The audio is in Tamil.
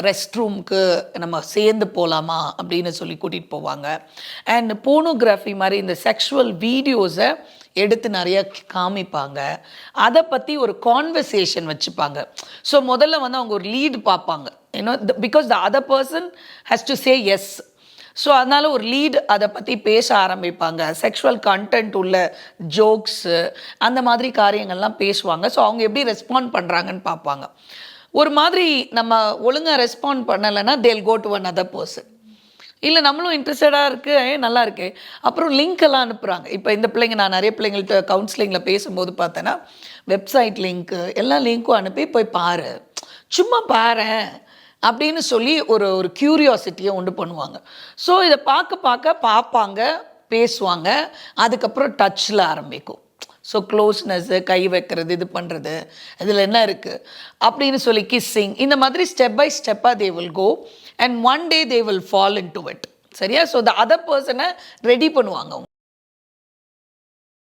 ரெஸ்ட் ரூமுக்கு நம்ம சேர்ந்து போகலாமா அப்படின்னு சொல்லி கூட்டிகிட்டு போவாங்க. அண்ட் போனோகிராஃபி மாதிரி இந்த செக்ஷுவல் வீடியோஸை எடுத்து நிறைய காமிப்பாங்க. அதை பற்றி ஒரு கான்வர்சேஷன் வச்சுப்பாங்க. ஸோ முதல்ல வந்து அவங்க ஒரு லீடு பார்ப்பாங்க, because the other person has to say yes. So அதனால் ஒரு லீட் அதை பற்றி பேச ஆரம்பிப்பாங்க. செக்ஷுவல் கண்டென்ட் உள்ள ஜோக்ஸு அந்த மாதிரி காரியங்கள்லாம் பேசுவாங்க. ஸோ அவங்க எப்படி ரெஸ்பாண்ட் பண்ணுறாங்கன்னு பார்ப்பாங்க. ஒரு மாதிரி நம்ம ஒழுங்காக ரெஸ்பாண்ட் பண்ணலைன்னா they'll go to another person. இல்லை நம்மளும் இன்ட்ரெஸ்டடாக இருக்குது, நல்லா இருக்கு, அப்புறம் லிங்க் எல்லாம் அனுப்புகிறாங்க. இப்போ இந்த பிள்ளைங்க, நான் நிறைய பிள்ளைங்கள்ட்ட கவுன்சிலிங்கில் பேசும்போது பார்த்தேன்னா வெப்சைட் லிங்க்கு எல்லா லிங்க்கும் அனுப்பி போய் பாரு, சும்மா பாரு அப்படின்னு சொல்லி ஒரு க்யூரியாசிட்டியை உண்டு பண்ணுவாங்க. ஸோ இதை பார்ப்பாங்க, பேசுவாங்க, அதுக்கப்புறம் டச்சில் ஆரம்பிக்கும். ஸோ க்ளோஸ்னஸ்ஸு, கை வைக்கிறது, இது பண்ணுறது, இதில் என்ன இருக்குது அப்படின்னு சொல்லி கிஸ்ஸிங், இந்த மாதிரி ஸ்டெப் பை ஸ்டெப்பாக they will go and one day they will fall into it. சரியா? ஸோ த அதர் பர்சனை ரெடி பண்ணுவாங்க அவங்க.